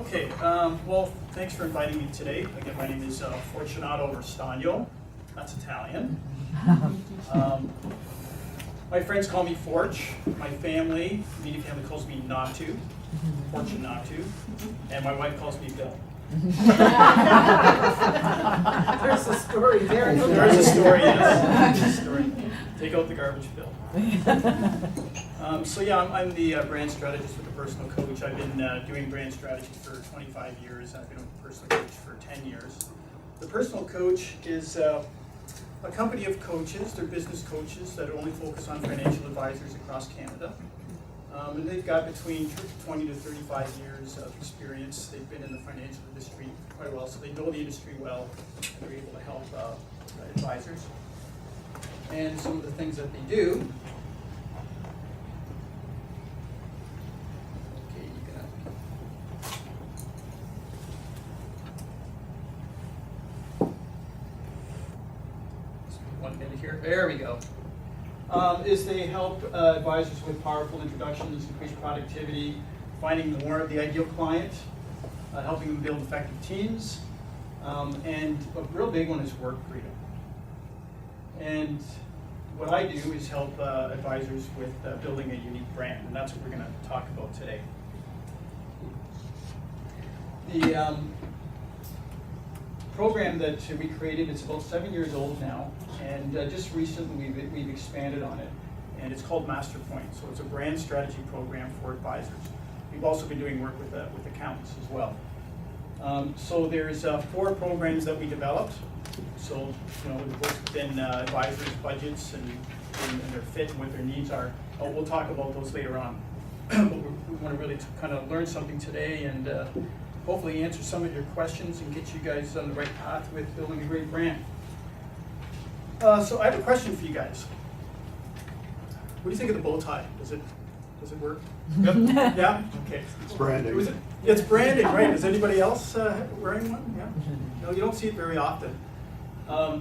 Okay, well, thanks for inviting me today. Again, my name is Fortunato Restagno. That's Italian. My friends call me Forch. My family, immediate family, calls me Natu, Fortunato, and my wife calls me Bill. There's a story there. There's a story, yes. There's a story. Take out the garbage, Bill. So yeah, I'm the brand strategist with the Personal Coach. I've been doing brand strategy for 25 years. I've been a personal coach for 10 years. The Personal Coach is a company of coaches. They're business coaches that only focus on financial advisors across Canada. And they've got between 20 to 35 years of experience. They've been in the financial industry quite well, so they know the industry well, and they're able to help advisors. And some of the things that they do. Okay, you got one minute here. There we go. Is they help advisors with powerful introductions, increase productivity, finding the ideal client, helping them build effective teams, and a real big one is work freedom. And what I do is help advisors with building a unique brand, and that's what we're going to talk about today. The program that we created, it's about 7 years old now, and just recently we've expanded on it, and it's called Master Point. So it's a brand strategy program for advisors. We've also been doing work with accountants as well. So there's 4 programs that we developed. So, it works within advisors' budgets and their fit and what their needs are. We'll talk about those later on. But we want to really kind of learn something today and hopefully answer some of your questions and get you guys on the right path with building a great brand. So I have a question for you guys. What do you think of the bow tie? Does it work? Yep. Yeah? Okay. It's branding. It's branding, right? Is anybody else wearing one? Yeah? No, you don't see it very often.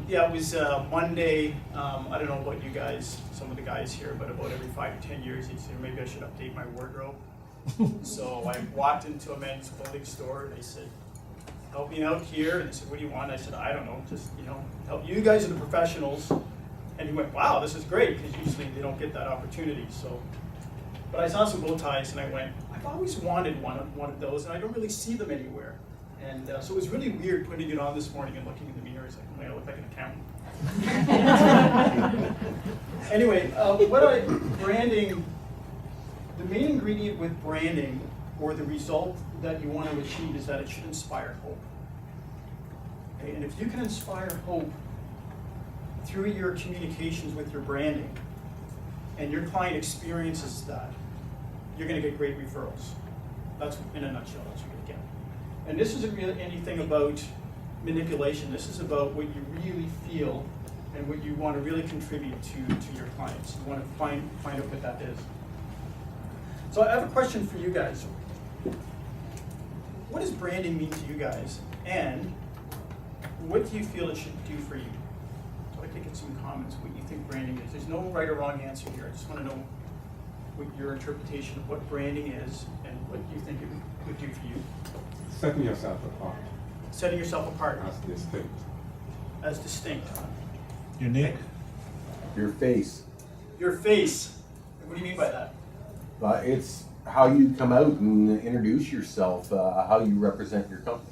Yeah, it was Monday. I don't know about you guys, some of the guys here, but about every 5 to 10 years, you'd say, maybe I should update my wardrobe. So I walked into a men's clothing store and they said, help me out here. And they said, what do you want? I said, I don't know, just, help. You guys are the professionals. And he went, wow, this is great, because usually they don't get that opportunity. So, but I saw some bow ties and I went, I've always wanted one of those, and I don't really see them anywhere. And so it was really weird putting it on this morning and looking in the mirror. It's like, oh, I look like an accountant. Anyway, branding, the main ingredient with branding, or the result that you want to achieve, is that it should inspire hope. Okay? And if you can inspire hope through your communications with your branding, and your client experiences that, you're going to get great referrals. That's, in a nutshell, that's what you're going to get. And this isn't really anything about manipulation. This is about what you really feel and what you want to really contribute to your clients. You want to find out what that is. So I have a question for you guys. What does branding mean to you guys? And what do you feel it should do for you? So I'd like to get some comments, what you think branding is. There's no right or wrong answer here. I just want to know what your interpretation of what branding is and what you think it would do for you. Setting yourself apart. Setting yourself apart. As distinct. As distinct. Unique. Your face. Your face. What do you mean by that? It's how you come out and introduce yourself, how you represent your company.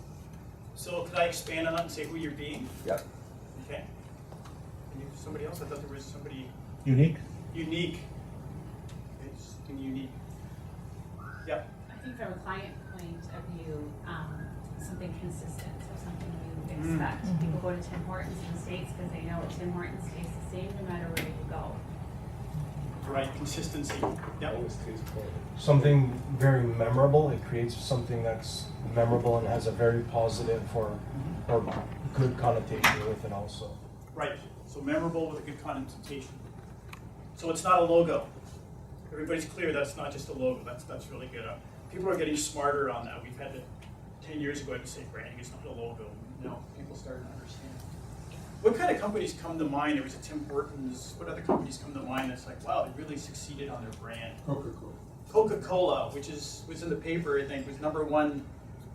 So could I expand on that and say who you're being? Yep. Okay. And somebody else? I thought there was somebody. Unique. Unique. Okay, something unique. Yep. I think from a client point of view, something consistent, so something you expect. People go to Tim Hortons in the States because they know Tim Hortons tastes the same no matter where you go. Right, consistency. Yep. Something very memorable. It creates something that's memorable and has a very positive or good connotation with it also. Right, so memorable with a good connotation. So it's not a logo. Everybody's clear that's not just a logo. That's really good. People are getting smarter on that. We've had to, 10 years ago, I would say branding is not a logo. Now people starting to understand. What kind of companies come to mind? There was a Tim Hortons. What other companies come to mind that's like, wow, they really succeeded on their brand? Coca-Cola. Coca-Cola, which was in the paper, I think, was #1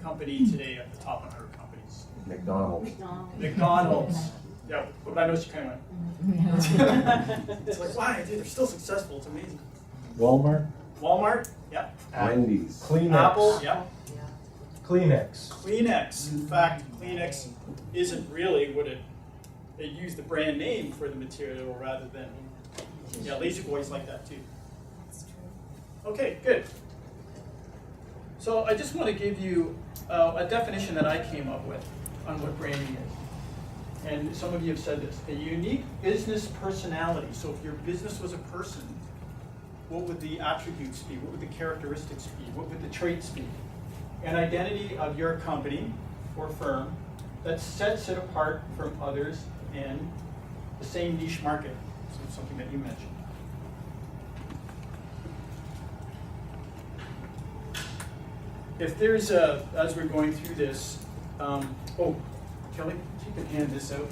company today at the top 100 companies? McDonald's. McDonald's. Yeah, but I know she kind of went. It's like, why? Dude, they're still successful. It's amazing. Walmart. Walmart. Yeah. Wendy's. Kleenex. Apple. Yeah. Kleenex. Kleenex. In fact, Kleenex isn't really what it. They use the brand name for the material rather than. Yeah, Lazy Boys like that too. Okay, good. So I just want to give you a definition that I came up with on what branding is. And some of you have said this. A unique business personality. So if your business was a person, what would the attributes be? What would the characteristics be? What would the traits be? An identity of your company or firm that sets it apart from others in the same niche market. So something that you mentioned. If there's a, as we're going through this, oh, Kelly, if you could hand this out.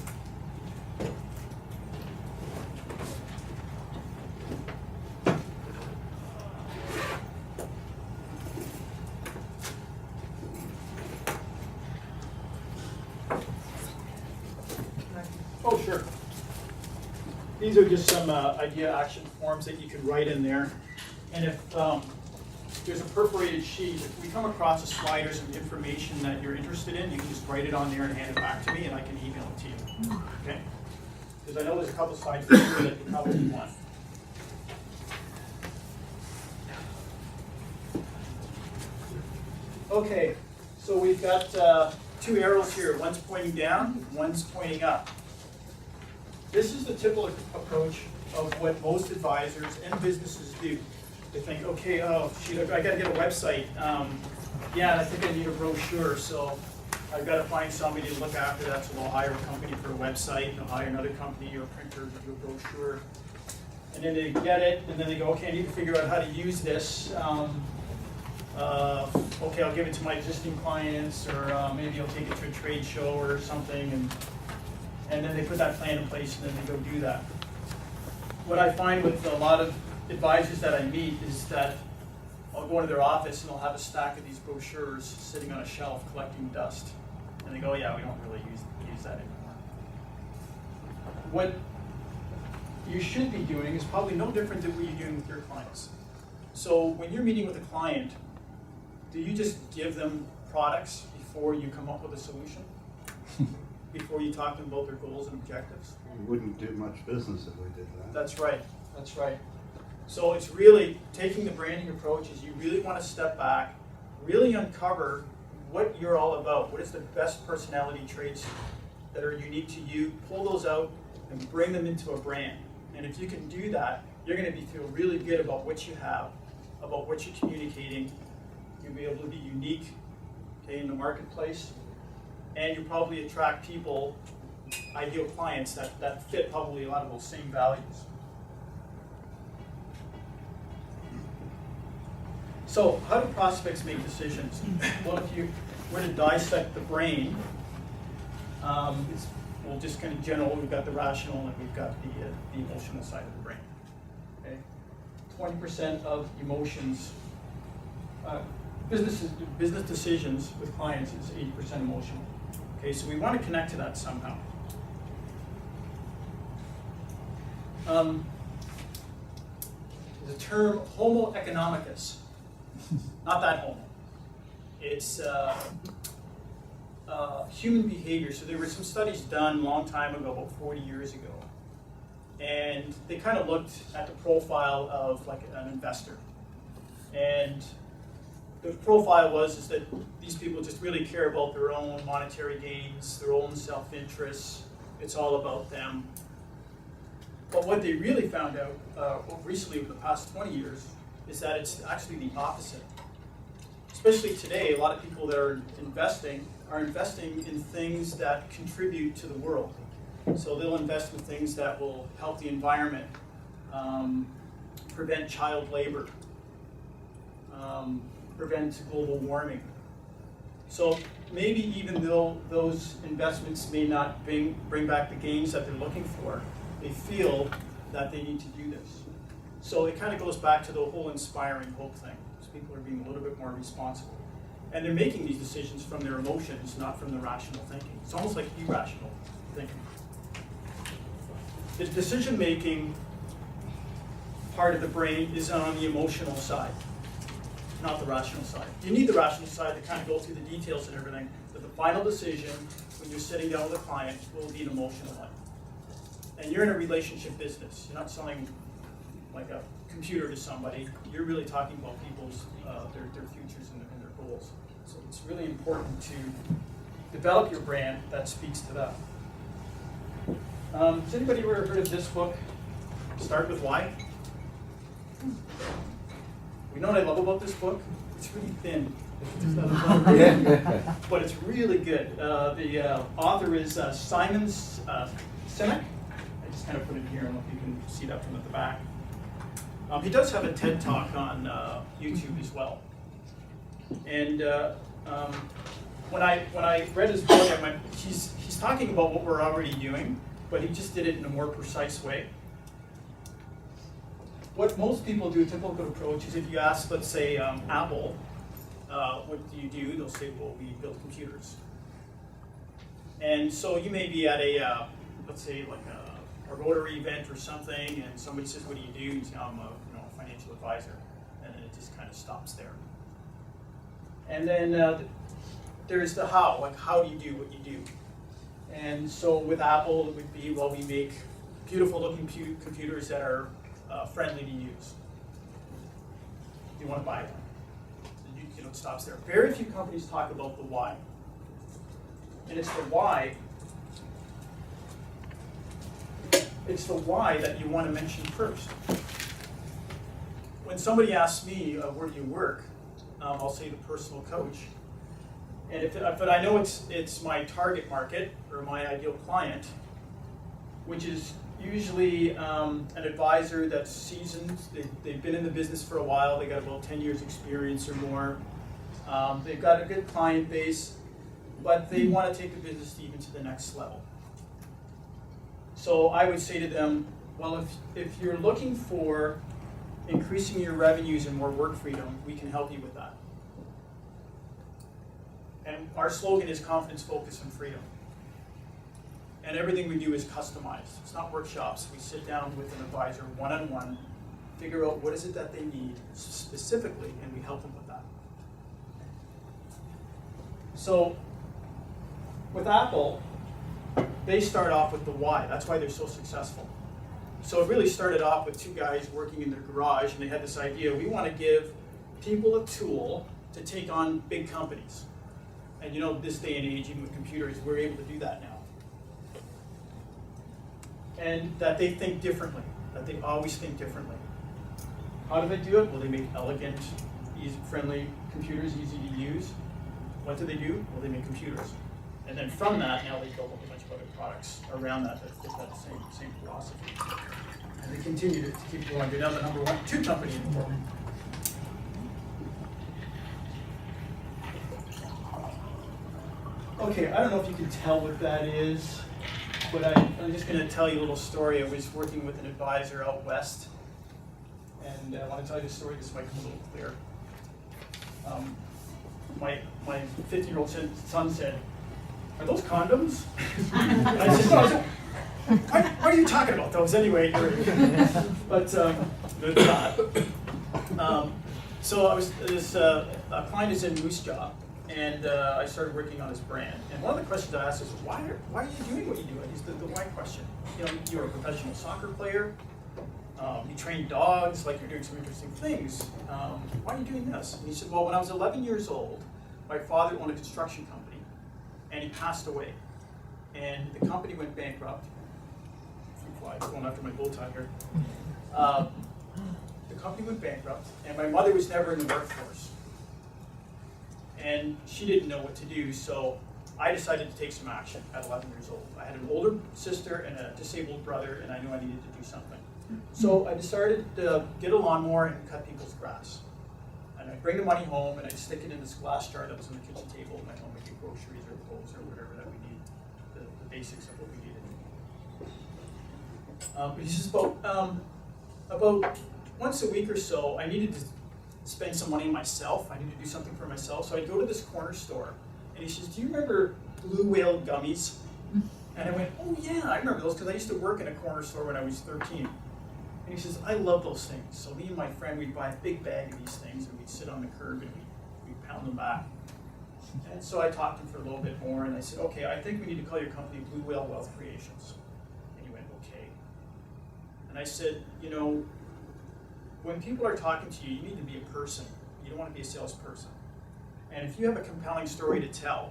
Oh, sure. These are just some idea action forms that you can write in there. And if there's a perforated sheet, if we come across a slide or some information that you're interested in, you can just write it on there and hand it back to me and I can email it to you. Okay? Because I know there's a couple slides here that you probably want. Okay, so we've got two arrows here. One's pointing down, one's pointing up. This is the typical approach of what most advisors and businesses do. They think, okay, oh, shoot, I gotta get a website. Yeah, I think I need a brochure, so I've got to find somebody to look after that, so they'll hire a company for a website, and they'll hire another company or a printer to do a brochure. And then they get it, and then they go, okay, I need to figure out how to use this. Okay, I'll give it to my existing clients, or maybe I'll take it to a trade show or something, and then they put that plan in place, and then they go do that. What I find with a lot of advisors that I meet is that I'll go into their office and they'll have a stack of these brochures sitting on a shelf collecting dust. And they go, yeah, we don't really use that anymore. What you should be doing is probably no different than what you're doing with your clients. So when you're meeting with a client, do you just give them products before you come up with a solution? Before you talk to them about their goals and objectives? We wouldn't do much business if we did that. That's right, that's right. So it's really taking the branding approach is you really want to step back, really uncover what you're all about. What is the best personality traits that are unique to you? Pull those out and bring them into a brand. And if you can do that, you're going to feel really good about what you have, about what you're communicating. You'll be able to be unique, okay, in the marketplace. And you probably attract people, ideal clients that fit probably a lot of those same values. So how do prospects make decisions? Well, if you were to dissect the brain, we'll just kind of general, we've got the rational and we've got the emotional side of the brain. Okay, 20% of emotions, business decisions with clients is 80% emotional. Okay, so we want to connect to that somehow. The term homo economicus. Not that homo. It's human behavior. So there were some studies done a long time ago, about 40 years ago. And they kind of looked at the profile of like an investor. And the profile was that these people just really care about their own monetary gains, their own self-interest. It's all about them. But what they really found out recently over the past 20 years is that it's actually the opposite. Especially today, a lot of people that are investing in things that contribute to the world. So they'll invest in things that will help the environment, prevent child labor, prevent global warming. So maybe even though those investments may not bring back the gains that they're looking for, they feel that they need to do this. So it kind of goes back to the whole inspiring hope thing. People are being a little bit more responsible. And they're making these decisions from their emotions, not from the rational thinking. It's almost like irrational thinking. The decision-making part of the brain is on the emotional side, not the rational side. You need the rational side to kind of go through the details and everything, but the final decision, when you're sitting down with a client, will be an emotional one. And you're in a relationship business. You're not selling like a computer to somebody. You're really talking about people's, their futures and their goals. So it's really important to develop your brand that speaks to that. Has anybody ever heard of this book, Start With Why? You know what I love about this book? It's really thin. But it's really good. The author is Simon Sinek. I just kind of put it here. I don't know if you can see that from at the back. He does have a TED Talk on YouTube as well. And when I read his book, I went, he's talking about what we're already doing, but he just did it in a more precise way. What most people do, a typical approach, is if you ask, let's say, Apple, what do you do? They'll say, well, we build computers. And so you may be at a, let's say, like a Rotary event or something, and somebody says, what do you do? You say, I'm a financial advisor. And then it just kind of stops there. And then there's the how, like how do you do what you do? And so with Apple, it would be, well, we make beautiful looking computers that are friendly to use. You want to buy one. It stops there. Very few companies talk about the why. And it's the why. It's the why that you want to mention first. When somebody asks me, where do you work? I'll say the personal coach. And but I know it's my target market or my ideal client, which is usually an advisor that's seasoned. They've been in the business for a while. They got about 10 years experience or more. They've got a good client base, but they want to take the business even to the next level. So I would say to them, well, if you're looking for increasing your revenues and more work freedom, we can help you with that. And our slogan is confidence, focus, and freedom. And everything we do is customized. It's not workshops. We sit down with an advisor one-on-one, figure out what is it that they need specifically, and we help them with that. So with Apple, they start off with the why. That's why they're so successful. So it really started off with two guys working in their garage, and they had this idea, we want to give people a tool to take on big companies. And this day and age, even with computers, we're able to do that now. And that they think differently, that they always think differently. How do they do it? Well, they make elegant, friendly computers, easy to use. What do? Well, they make computers. And then from that, now they build a bunch of other products around that fit that same philosophy. And they continue to keep going. They're now the number 2 company in the world. Okay, I don't know if you can tell what that is, but I'm just going to tell you a little story. I was working with an advisor out west, and I want to tell you the story. This might come a little clear. My 50-year-old son said, "Are those condoms?" And I said, "No." What are you talking about those anyway? But they're not. So a client is in Moose Jaw. And I started working on his brand. And one of the questions I asked is, why are you doing what you do? It's the why question. You're a professional soccer player. You train dogs, like you're doing some interesting things. Why are you doing this? And he said, well, when I was 11 years old, my father owned a construction company, and he passed away. And the company went bankrupt. Going after my bow tie here. The company went bankrupt, and my mother was never in the workforce. And she didn't know what to do, so I decided to take some action at 11 years old. I had an older sister and a disabled brother, and I knew I needed to do something. So I decided to get a lawnmower and cut people's grass. And I'd bring the money home, and I'd stick it in this glass jar that was on the kitchen table, and I'd home make groceries or clothes or whatever that we need, the basics of what we needed. But he says about once a week or so, I needed to spend some money myself. I need to do something for myself. So I go to this corner store, and he says, "Do you remember Blue Whale gummies?" And I went, "Oh yeah, I remember those because I used to work in a corner store when I was 13. And he says, "I love those things." So me and my friend, we'd buy a big bag of these things, and we'd sit on the curb and we'd pound them back. And so I talked to him for a little bit more, and I said, "Okay, I think we need to call your company Blue Whale Wealth Creations." And he went, "Okay." And I said, "You know, when people are talking to you, you need to be a person. You don't want to be a salesperson. And if you have a compelling story to tell,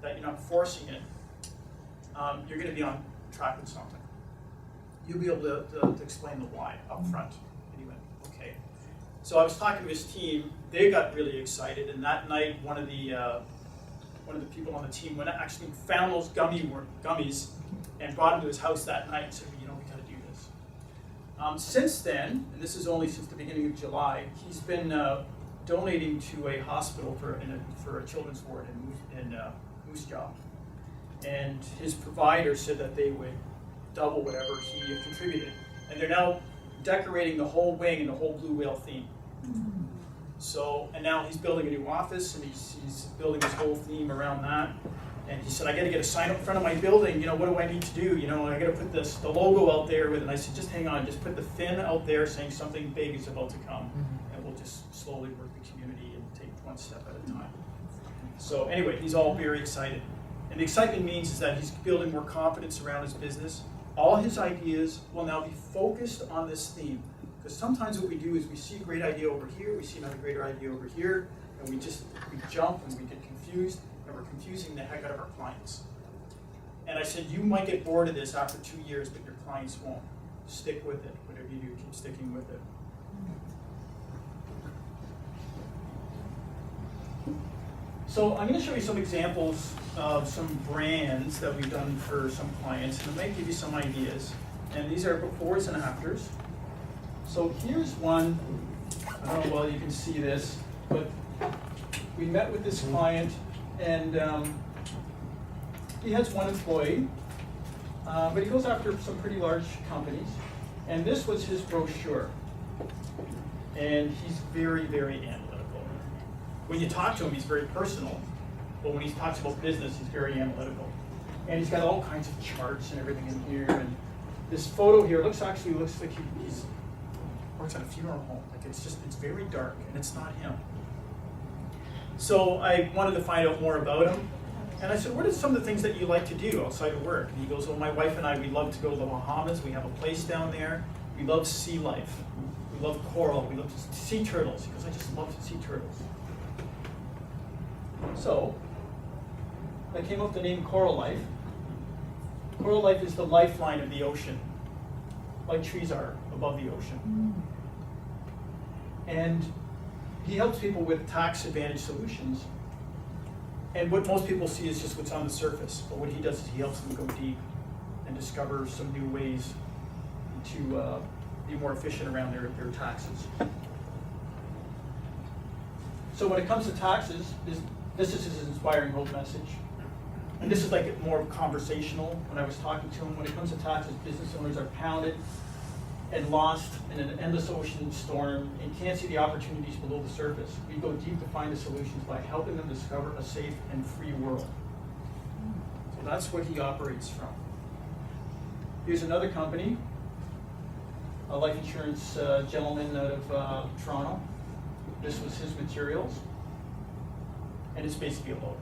that you're not forcing it, you're going to be on track with something. You'll be able to explain the why up front." And he went, "Okay." So I was talking to his team. They got really excited, and that night, one of the people on the team went actually found those gummies and brought them to his house that night and said, "You know, we got to do this." Since then, and this is only since the beginning of July, he's been donating to a hospital for a children's ward in Moose Jaw. And his provider said that they would double whatever he had contributed. And they're now decorating the whole wing in the whole Blue Whale theme. So, and now he's building a new office, and he's building his whole theme around that. And he said, "I got to get a sign up in front of my building. You know, what do I need to do? You know, I got to put the logo out there with it." And I said, "Just hang on, just put the fin out there saying something big is about to come, and we'll just slowly work the community and take one step at a time." So anyway, he's all very excited. And the excitement means is that he's building more confidence around his business. All his ideas will now be focused on this theme. Because sometimes what we do is we see a great idea over here, we see another greater idea over here, and we jump and we get confused, and we're confusing the heck out of our clients. And I said, "You might get bored of this after 2 years, but your clients won't. Stick with it. Whatever you do, keep sticking with it." So I'm going to show you some examples of some brands that we've done for some clients, and it might give you some ideas. And these are befores and afters. So here's one. I don't know whether you can see this, but we met with this client, and he has one employee, but he goes after some pretty large companies. And this was his brochure. And he's very, very analytical. When you talk to him, he's very personal, but when he talks about business, he's very analytical. And he's got all kinds of charts and everything in here. And this photo here looks like he works at a funeral home. Like it's very dark, and it's not him. So I wanted to find out more about him. And I said, "What are some of the things that you like to do outside of work?" And he goes, "Well, my wife and I, we love to go to the Bahamas. We have a place down there. We love sea life. We love coral. We love sea turtles." He goes, "I just love sea turtles." So I came up with the name Coral Life. Coral Life is the lifeline of the ocean, like trees are above the ocean. And he helps people with tax advantage solutions. And what most people see is just what's on the surface. But what he does is he helps them go deep and discover some new ways to be more efficient around their taxes. So when it comes to taxes, this is his inspiring hope message. And this is like more conversational when I was talking to him. When it comes to taxes, business owners are pounded and lost in an endless ocean storm and can't see the opportunities below the surface. We go deep to find the solutions by helping them discover a safe and free world. So that's what he operates from. Here's another company, a life insurance gentleman out of Toronto. This was his materials. And it's basically a logo.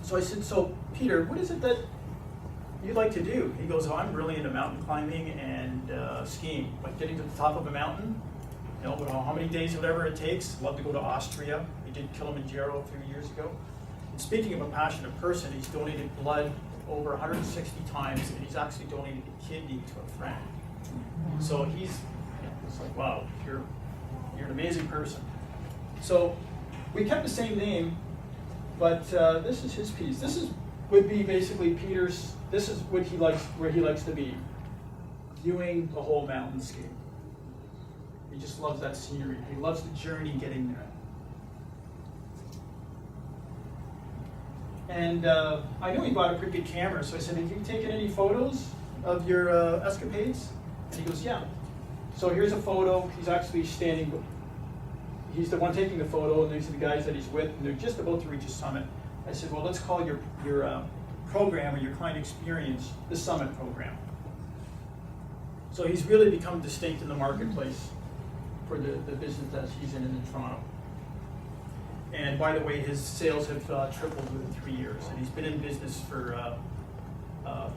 So I said, "So Peter, what is it that you like to do?" He goes, "Oh, I'm really into mountain climbing and skiing, like getting to the top of a mountain, you know, how many days, whatever it takes. Love to go to Austria. He did Kilimanjaro a few years ago." And speaking of a passionate person, he's donated blood over 160 times, and he's actually donated a kidney to a friend. So it's like, wow, you're an amazing person. So we kept the same name, but this is his piece. Would be basically Peter's. This is what he likes, where he likes to be, viewing the whole mountainscape. He just loves that scenery. He loves the journey getting there. And I knew he bought a pretty good camera, so I said, "Have you taken any photos of your escapades?" And he goes, "Yeah." So here's a photo. He's actually standing. He's the one taking the photo, and these are the guys that he's with, and they're just about to reach a summit. I said, well, let's call your program or your client experience the Summit program. So he's really become distinct in the marketplace for the business that he's in Toronto. And by the way, his sales have tripled within 3 years, and he's been in business for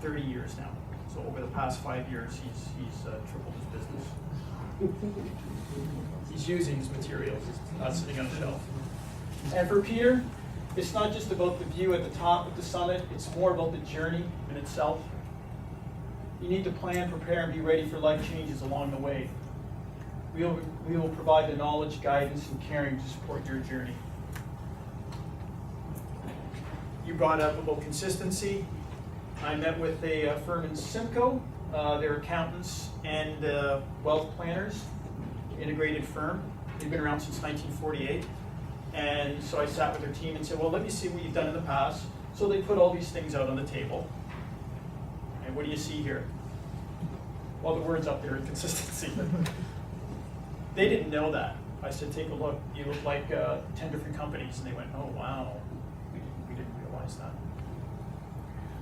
30 years now. So over the past 5 years, he's tripled his business. He's using his materials, it's not sitting on a shelf. And for Peter, it's not just about the view at the top of the summit, it's more about the journey in itself. You need to plan, prepare, and be ready for life changes along the way. We will provide the knowledge, guidance, and caring to support your journey. You brought up about consistency. I met with a firm in Simcoe. They're accountants and wealth planners, integrated firm. They've been around since 1948. And so I sat with their team and said, well, let me see what you've done in the past. So they put all these things out on the table. And what do you see here? Well, the word's up there, consistency. They didn't know that. I said, take a look. You look like 10 different companies. And they went, oh, wow. We didn't realize that.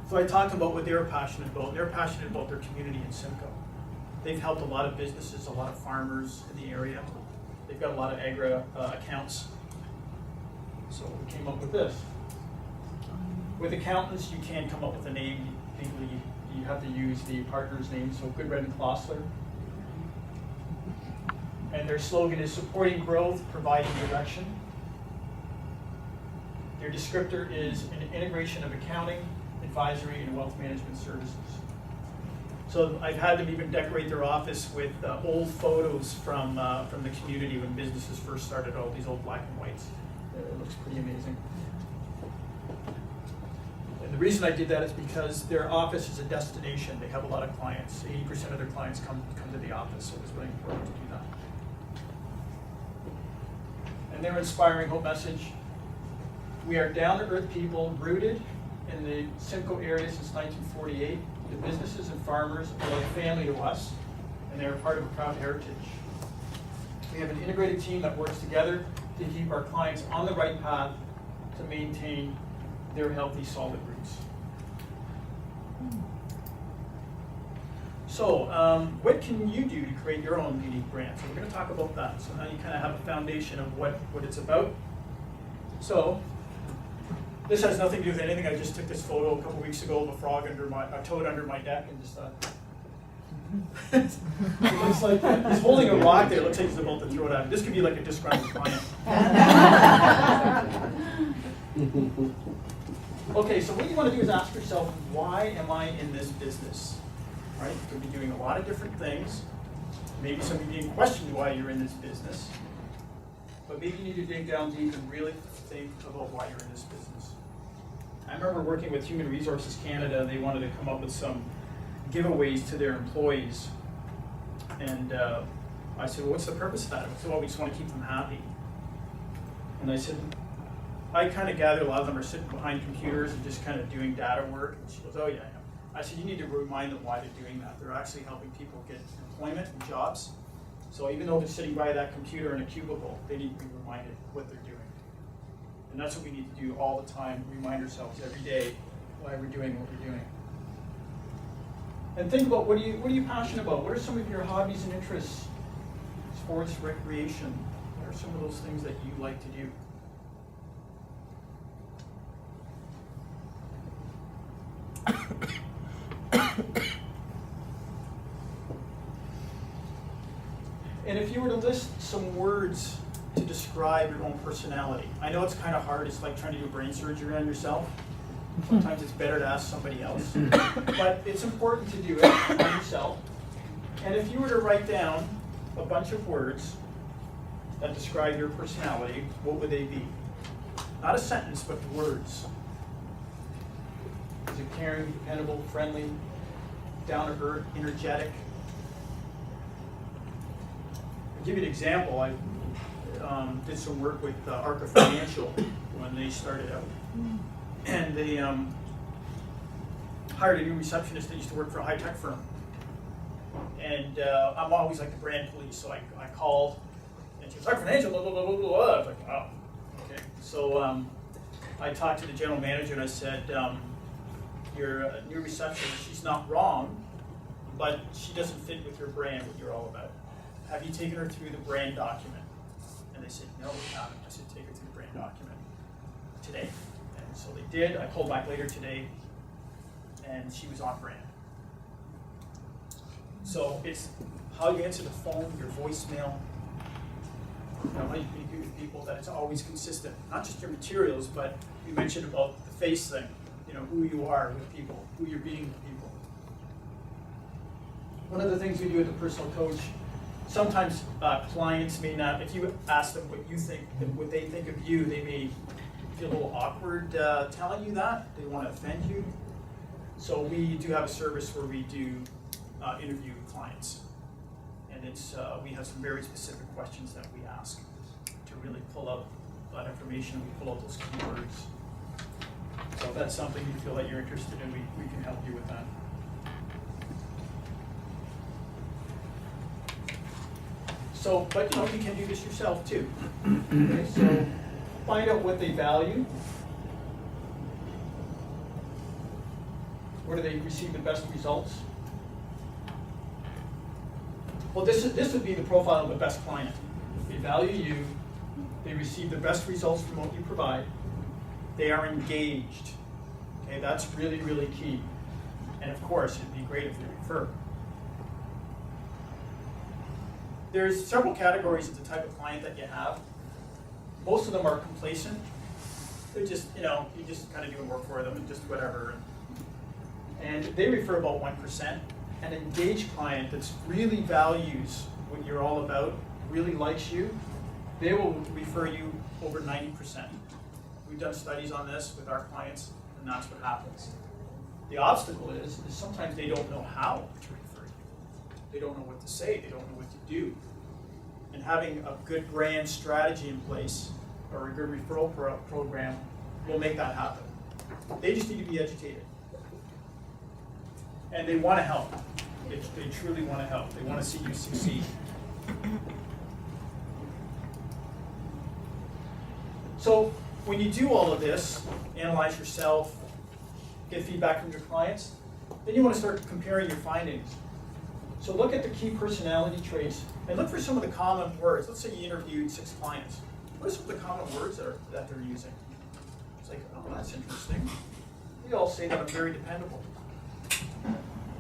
So I talked about what they were passionate about. They're passionate about their community in Simcoe. They've helped a lot of businesses, a lot of farmers in the area. They've got a lot of agri accounts. So we came up with this. With accountants, you can't come up with a name. Legally, you have to use the partner's name, so Goodred and Klossler. And their slogan is supporting growth, providing direction. Their descriptor is an integration of accounting, advisory, and wealth management services. So I've had them even decorate their office with old photos from the community when businesses first started, all these old black and whites. It looks pretty amazing. And the reason I did that is because their office is a destination. They have a lot of clients. 80% of their clients come to the office, so it was really important to do that. And their inspiring hope message: we are down-to-earth people rooted in the Simcoe area since 1948. The businesses and farmers are like family to us, and they are part of a proud heritage. We have an integrated team that works together to keep our clients on the right path to maintain their healthy, solid roots. So, what can you do to create your own unique brand? So we're going to talk about that. So now you kind of have a foundation of what it's about. So, this has nothing to do with anything. I just took this photo a couple weeks ago of a toad under my deck, and just thought. It looks like he's holding a rock there. It looks like he's about to throw it at him. This could be like a disgruntled client. Okay, so what you want to do is ask yourself, why am I in this business? Right? You could be doing a lot of different things. Maybe some of you didn't question why you're in this business. But maybe you need to dig down deep and really think about why you're in this business. I remember working with Human Resources Canada. They wanted to come up with some giveaways to their employees. And I said, well, what's the purpose of that? I said, well, we just want to keep them happy. And I said, I kind of gather a lot of them are sitting behind computers and just kind of doing data work. And she goes, oh, yeah. I said, you need to remind them why they're doing that. They're actually helping people get employment and jobs. So even though they're sitting by that computer in a cubicle, they need to be reminded what they're doing. And that's what we need to do all the time, remind ourselves every day why we're doing what we're doing. And think about, what are you passionate about? What are some of your hobbies and interests? Sports, recreation. What are some of those things that you like to do? And if you were to list some words to describe your own personality, I know it's kind of hard. It's like trying to do brain surgery on yourself. Sometimes it's better to ask somebody else. But it's important to do it on yourself. And if you were to write down a bunch of words that describe your personality, what would they be? Not a sentence, but words. Is it caring, dependable, friendly, down to earth, energetic? I'll give you an example. I did some work with Arca Financial when they started out. And they hired a new receptionist that used to work for a high-tech firm. And I'm always like the brand police, so I called, and she was like, financial, blah, blah, blah, blah, blah. I was like, wow, okay. So I talked to the general manager and I said, your new receptionist, she's not wrong, but she doesn't fit with your brand, what you're all about. Have you taken her through the brand document? And they said, no, we haven't. I said, take her through the brand document today. And so they did. I called back later today, and she was on brand. So it's how you answer the phone, your voicemail, how you communicate with people, that it's always consistent. Not just your materials, but you mentioned about the face thing, who you are with people, who you're being with people. One of the things we do with the personal coach, sometimes clients may not, if you ask them what you think, what they think of you, they may feel a little awkward telling you that. They want to offend you. So we do have a service where we do interview clients. And it's we have some very specific questions that we ask to really pull out that information. We pull out those keywords. So if that's something you feel that you're interested in, we can help you with that. So, but you can do this yourself too. Okay, so find out what they value. Where do they receive the best results? Well, this would be the profile of the best client. They value you. They receive the best results from what you provide. They are engaged. Okay, that's really, really key. And of course, it'd be great if they refer. There's several categories of the type of client that you have. Most of them are complacent. They're just, you just kind of doing work for them and just whatever. And they refer about 1%. An engaged client that really values what you're all about, really likes you, they will refer you over 90%. We've done studies on this with our clients, and that's what happens. The obstacle is sometimes they don't know how to refer you. They don't know what to say, they don't know what to do. And having a good brand strategy in place, or a good referral program, will make that happen. They just need to be educated. And they want to help. They truly want to help. They want to see you succeed. So when you do all of this, analyze yourself, get feedback from your clients, then you want to start comparing your findings. So look at the key personality traits and look for some of the common words. Let's say you interviewed 6 clients. What are some of the common words that they're using? It's like, oh, that's interesting. They all say that I'm very dependable.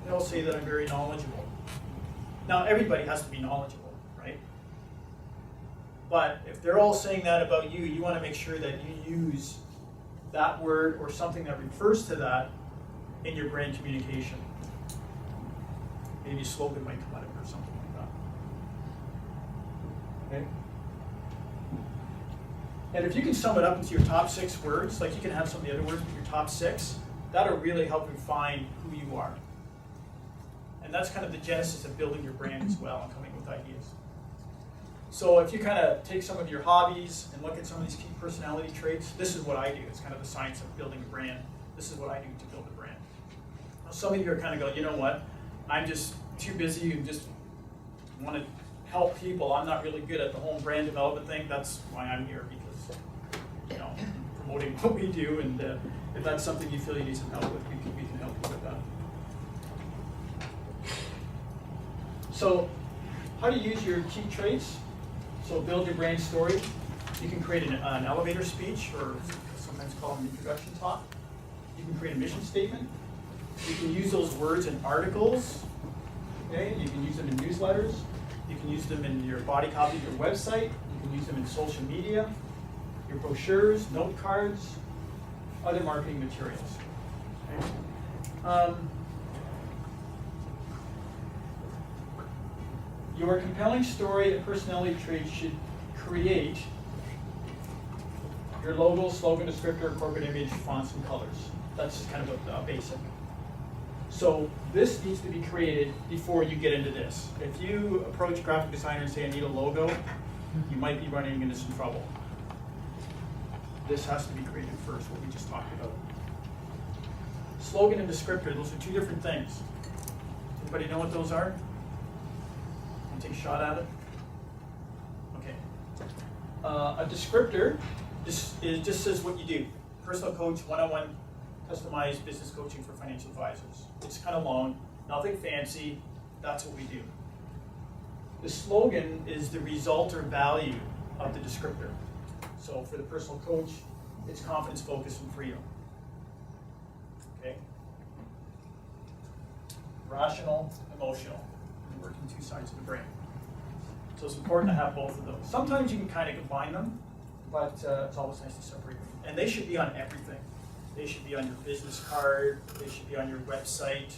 They all say that I'm very knowledgeable. Now, everybody has to be knowledgeable, right? But if they're all saying that about you, you want to make sure that you use that word or something that refers to that in your brand communication. Maybe a slogan might come out of it or something like that. Okay? And if you can sum it up into your top 6 words, like you can have some of the other words, but your top 6, that'll really help refine who you are. And that's kind of the genesis of building your brand as well and coming with ideas. So if you kind of take some of your hobbies and look at some of these key personality traits, this is what I do. It's kind of the science of building a brand. This is what I do to build a brand. Now, some of you are kind of going, you know what? I'm just too busy and just want to help people. I'm not really good at the whole brand development thing. That's why I'm here, because promoting what we do. And if that's something you feel you need some help with, we can help you with that. So how do you use your key traits? So build your brand story. You can create an elevator speech, or sometimes called an introduction talk. You can create a mission statement. You can use those words in articles. Okay? You can use them in newsletters. You can use them in your body copy of your website. You can use them in social media, your brochures, note cards, other marketing materials. Okay? Your compelling story and personality traits should create your logo, slogan, descriptor, corporate image, fonts, and colors. That's just kind of a basic. So this needs to be created before you get into this. If you approach a graphic designer and say, I need a logo, you might be running into some trouble. This has to be created first, what we just talked about. Slogan and descriptor, those are 2 different things. Anybody know what those are? You take a shot at it? Okay. A descriptor just says what you do. Personal coach, one-on-one, customized business coaching for financial advisors. It's kind of long, nothing fancy, that's what we do. The slogan is the result or value of the descriptor. So for the personal coach, it's confidence, focus, and freedom. Okay? Rational, emotional. We work in two sides of the brain. So it's important to have both of those. Sometimes you can kind of combine them, but it's always nice to separate them. And they should be on everything. They should be on your business card. They should be on your website.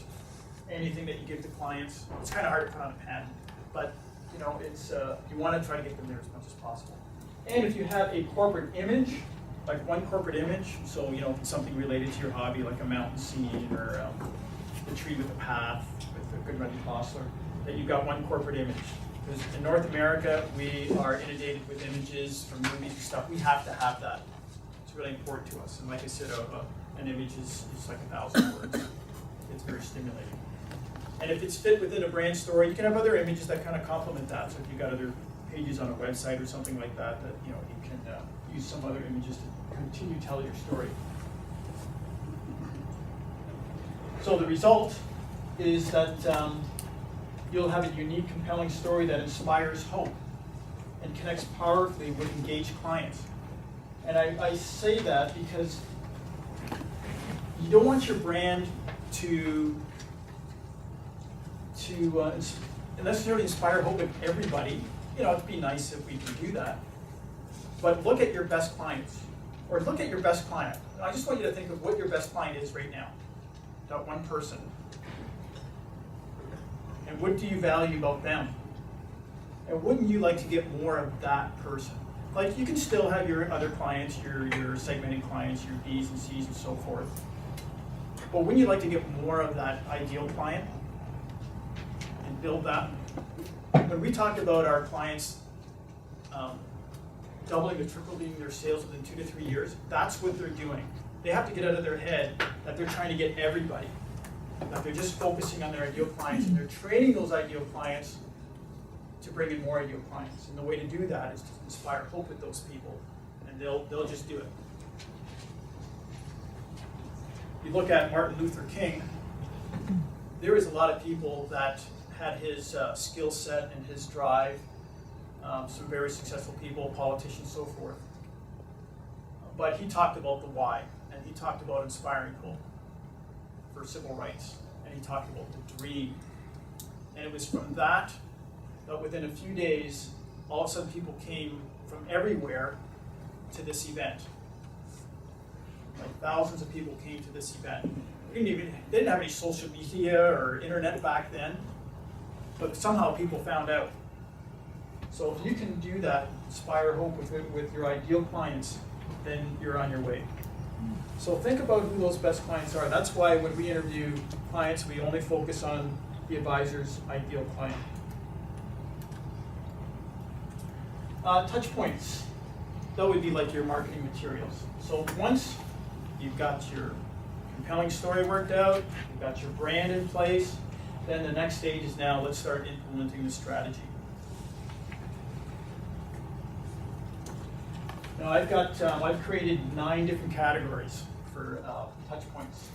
Anything that you give to clients. It's kind of hard to put on a pen, but you know, it's you want to try to get them there as much as possible. And if you have a corporate image, like one corporate image, so you know, if it's something related to your hobby, like a mountain scene or the tree with a path with a good running Bossler, that you've got one corporate image. Because in North America, we are inundated with images from movies and stuff. We have to have that. It's really important to us. And like I said, an image is like 1,000 words. It's very stimulating. And if it's fit within a brand story, you can have other images that kind of complement that. So if you've got other pages on a website or something like that, that you know you can use some other images to continue to tell your story. So the result is that you'll have a unique, compelling story that inspires hope and connects powerfully with engaged clients. And I say that because you don't want your brand to necessarily inspire hope in everybody. You know, it'd be nice if we could do that. But look at your best clients, or look at your best client. I just want you to think of what your best client is right now. That one person. And what do you value about them? And wouldn't you like to get more of that person? Like, you can still have your other clients, your segmented clients, your B's and C's and so forth. But wouldn't you like to get more of that ideal client and build that? When we talk about our clients doubling or tripling their sales within 2 to 3 years, that's what they're doing. They have to get out of their head that they're trying to get everybody. That they're just focusing on their ideal clients, and they're training those ideal clients to bring in more ideal clients. And the way to do that is to inspire hope with those people, and they'll just do it. You look at Martin Luther King, there was a lot of people that had his skill set and his drive, some very successful people, politicians, so forth. But he talked about the why, and he talked about inspiring hope for civil rights, and he talked about the dream. And it was from that within a few days, all of a sudden people came from everywhere to this event. Like thousands of people came to this event. They didn't have any social media or internet back then, but somehow people found out. So if you can do that, inspire hope with your ideal clients, then you're on your way. So think about who those best clients are. That's why when we interview clients, we only focus on the advisor's ideal client. Touch points. That would be like your marketing materials. So once you've got your compelling story worked out, you've got your brand in place, then the next stage is now let's start implementing the strategy. Now I've created 9 different categories for touch points,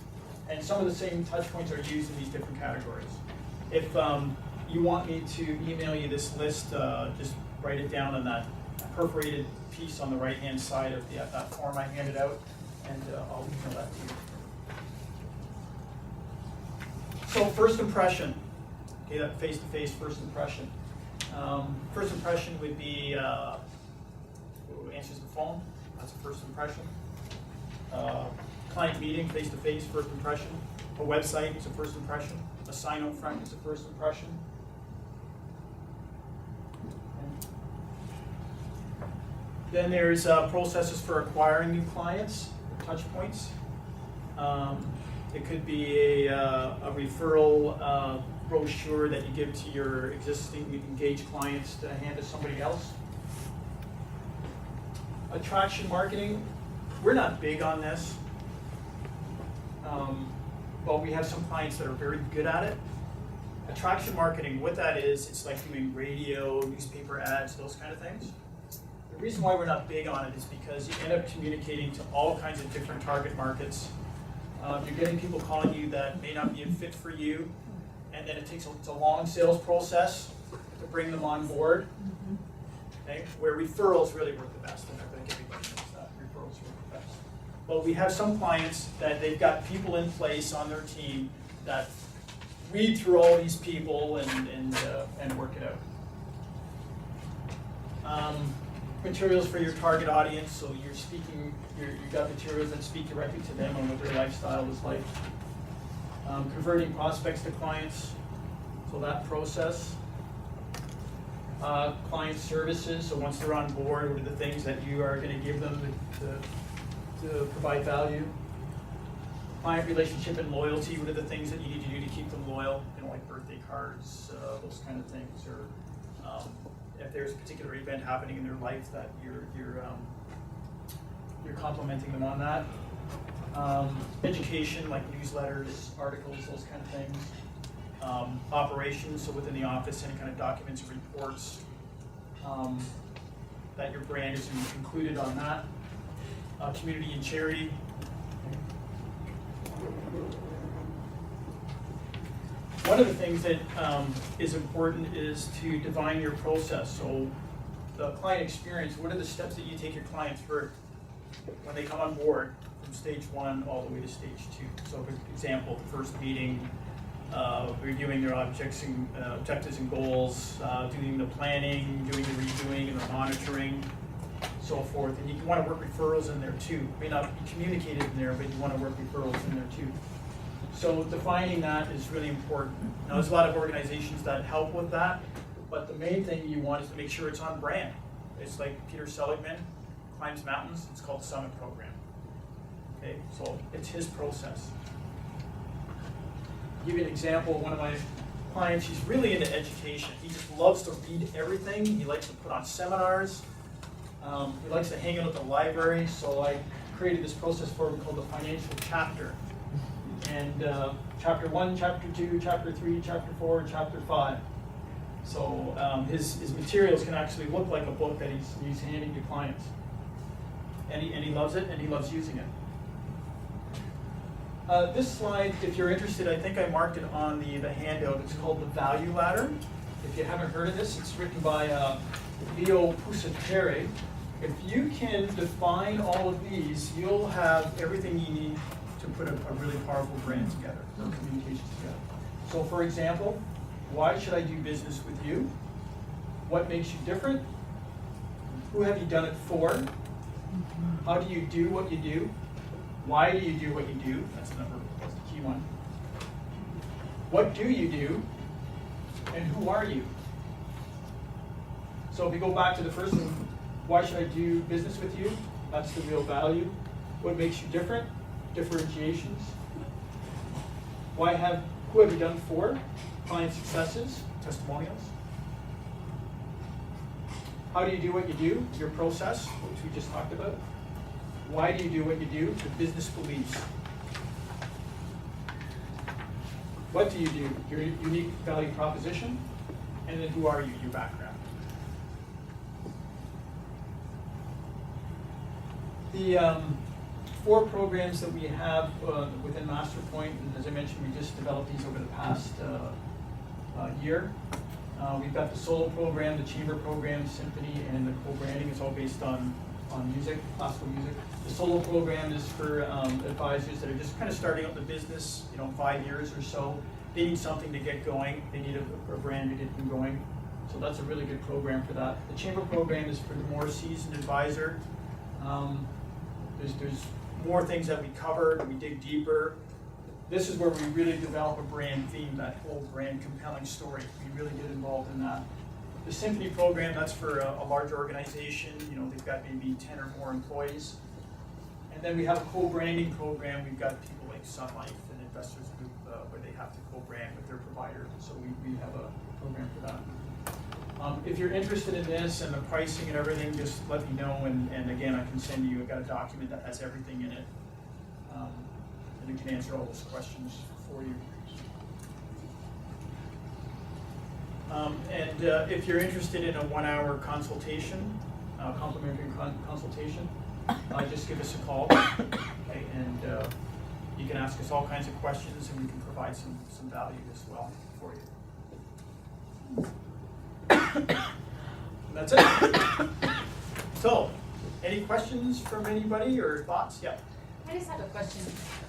and some of the same touch points are used in these different categories. If you want me to email you this list, just write it down on that perforated piece on the right-hand side of that form I handed out, and I'll email that to you. So first impression, okay, that face-to-face first impression. First impression would be who answers the phone, that's a first impression. Client meeting, face-to-face, first impression. A website is a first impression. A sign up front is a first impression. Then there's processes for acquiring new clients, touch points. It could be a referral brochure that you give to your existing engaged clients to hand to somebody else. Attraction marketing, we're not big on this, but we have some clients that are very good at it. Attraction marketing, what that is, it's like doing radio, newspaper ads, those kind of things. The reason why we're not big on it is because you end up communicating to all kinds of different target markets. You're getting people calling you that may not be a fit for you, and then it's a long sales process to bring them on board. Okay? Where referrals really work the best, and I think everybody knows that referrals work the best. But we have some clients that they've got people in place on their team that read through all these people and work it out. Materials for your target audience, so you're speaking, you've got materials that speak directly to them on what their lifestyle is like. Converting prospects to clients, so that process. Client services, so once they're on board, what are the things that you are going to give them to provide value? Client relationship and loyalty, what are the things that you need to do to keep them loyal? You know, like birthday cards, those kind of things, or if there's a particular event happening in their life that you're complimenting them on that. Education, like newsletters, articles, those kind of things. Operations, so within the office, any kind of documents or reports that your brand is included on that. Community and charity. One of the things that is important is to define your process. So the client experience, what are the steps that you take your client through when they come on board from stage 1 all the way to stage 2? So for example, the first meeting, reviewing their objectives and goals, doing the planning, doing the reviewing and the monitoring, so forth. And you want to work referrals in there too. It may not be communicated in there, but you want to work referrals in there too. So defining that is really important. Now there's a lot of organizations that help with that, but the main thing you want is to make sure it's on brand. It's like Peter Seligman climbs mountains, it's called the Summit Program. Okay, so it's his process. I'll give you an example of one of my clients. He's really into education. He just loves to read everything. He likes to put on seminars. He likes to hang out at the library. So I created this process for him called the financial chapter. And chapter 1, chapter 2, chapter 3, chapter 4, and chapter 5. So his materials can actually look like a book that he's handing to clients. And he loves it, and he loves using it. This slide, if you're interested, I think I marked it on the handout. It's called the Value Ladder. If you haven't heard of this, it's written by Leo Pusatere. If you can define all of these, you'll have everything you need to put a really powerful brand together, or communications together. So for example, why should I do business with you? What makes you different? Who have you done it for? How do you do what you do? Why do you do what you do? That's the key one. What do you do? And who are you? So if we go back to the first one, why should I do business with you? That's the real value. What makes you different? Differentiations. Who have you done for? Client successes, testimonials. How do you do what you do? Your process, which we just talked about. Why do you do what you do? The business beliefs. What do you do? Your unique value proposition. And then who are you? Your background. The 4 programs that we have within MasterPoint, and as I mentioned, we just developed these over the past year. We've got the solo program, the chamber program, symphony, and the co-branding. It's all based on music, classical music. The solo program is for advisors that are just kind of starting out the business, 5 years or so. They need something to get going. They need a brand to get them going. So that's a really good program for that. The chamber program is for the more seasoned advisor. There's more things that we cover, we dig deeper. This is where we really develop a brand theme, that whole brand compelling story. We really get involved in that. The Symphony program, that's for a larger organization. They've got maybe 10 or more employees. And then we have a co-branding program. We've got people like Sun Life and Investors Group where they have to co-brand with their provider. So we have a program for that. If you're interested in this and the pricing and everything, just let me know. And again, I can send you, I've got a document that has everything in it. And it can answer all those questions for you. And if you're interested in a 1-hour consultation, complimentary consultation, just give us a call, okay, and you can ask us all kinds of questions, and we can provide some value as well for you. And that's it. So, any questions from anybody or thoughts? Yeah. I just have a question,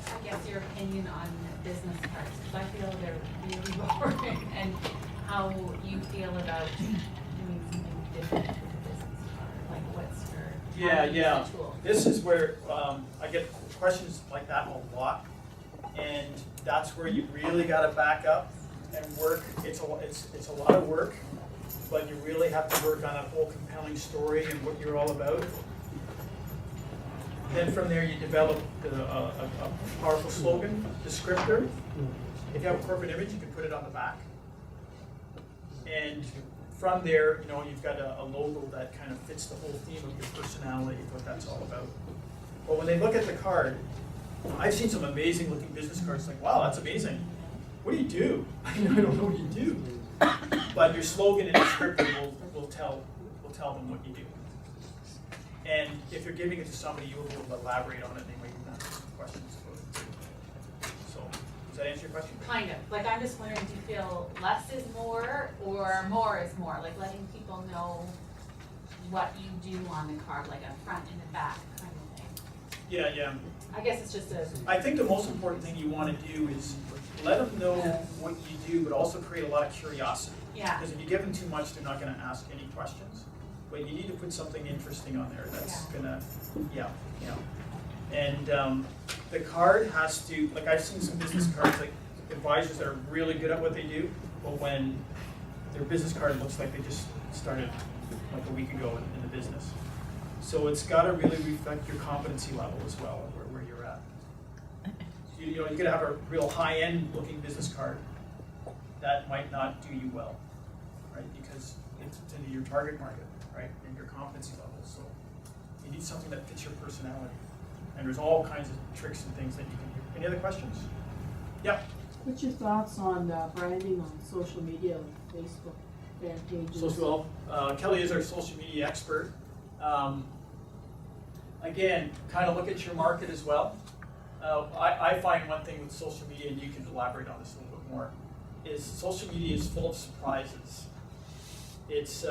I guess your opinion on business cards, because I feel they're really boring, and how you feel about doing something different with a business card, like what's your, how do you use the tool? This is where I get questions like that a lot, and that's where you really got to back up and work. It's a lot of work, but you really have to work on a whole compelling story and what you're all about. Then from there, you develop a powerful slogan, descriptor. If you have a corporate image, you can put it on the back. And from there, you know, you've got a logo that kind of fits the whole theme of your personality, what that's all about. But when they look at the card, I've seen some amazing looking business cards, like, wow, that's amazing. What do you do? I don't know what you do. But your slogan and descriptor will tell them what you do. And if you're giving it to somebody, you will be able to elaborate on it, and they might even ask some questions about it. So, does that answer your question? Kind of, like I'm just wondering, do you feel less is more or more is more? Like letting people know what you do on the card, like a front and a back kind of thing. Yeah. I guess it's just a, I think the most important thing you want to do is let them know what you do, but also create a lot of curiosity. yeah, Because if you give them too much, they're not going to ask any questions. But you need to put something interesting on there that's gonna, And the card has to, like I've seen some business cards, like advisors that are really good at what they do, but when their business card looks like they just started like a week ago in the business. So it's got to really reflect your competency level as well, where you're at. You know, you're gonna have a real high-end looking business card that might not do you well, right? Because it's into your target market, right, and your competency level. So you need something that fits your personality. And there's all kinds of tricks and things that you can do. Any other questions? Yep. What's your thoughts on branding on social media, like Facebook, fan pages? Kelly is our social media expert. Again, kind of look at your market as well. I find one thing with social media, and you can elaborate on this a little bit more, is social media is full of surprises. It's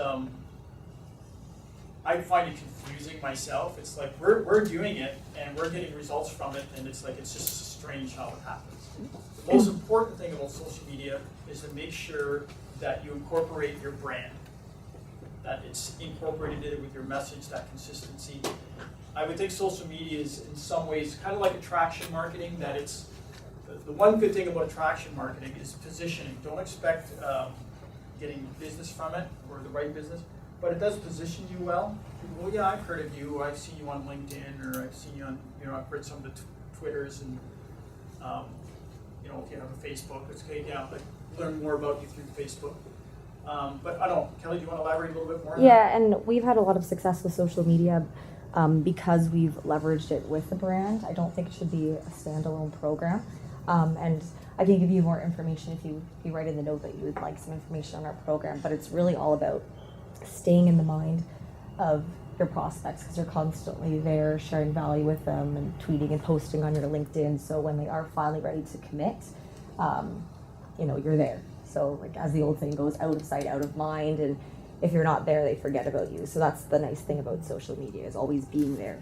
I find it confusing myself. It's like we're doing it and we're getting results from it, and it's like it's just strange how it happens. The most important thing about social media is to make sure that you incorporate your brand, that it's incorporated in it with your message, that consistency. I would think social media is in some ways kind of like attraction marketing, that it's, the one good thing about attraction marketing is positioning. Don't expect getting business from it, or the right business, but it does position you well. People, well, yeah, I've heard of you, I've seen you on LinkedIn, or I've seen you on, I've read some of the Twitters, and if you have a Facebook, it's okay, like learn more about you through Facebook. But I don't know, Kelly, do you want to elaborate a little bit more on that? Yeah, and we've had a lot of success with social media because we've leveraged it with the brand. I don't think it should be a standalone program. And I can give you more information if you write in the note that you would like some information on our program, but it's really all about staying in the mind of your prospects, because you're constantly there sharing value with them and tweeting and posting on your LinkedIn. So when they are finally ready to commit, you're there. So like as the old saying goes, out of sight, out of mind, and if you're not there, they forget about you. So that's the nice thing about social media, is always being there.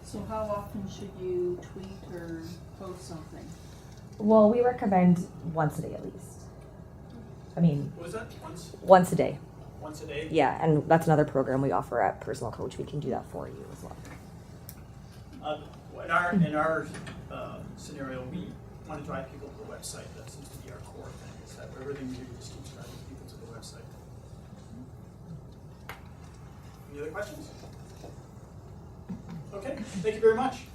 So how often should you tweet or post something? Well, we recommend once a day at least. I mean, What was that? once a day. Once a day? Yeah, and that's another program we offer at Personal Coach. We can do that for you as well. In our scenario, we want to drive people to the website. That seems to be our core thing, is that everything we do just keeps driving people to the website. Any other questions? Okay, thank you very much.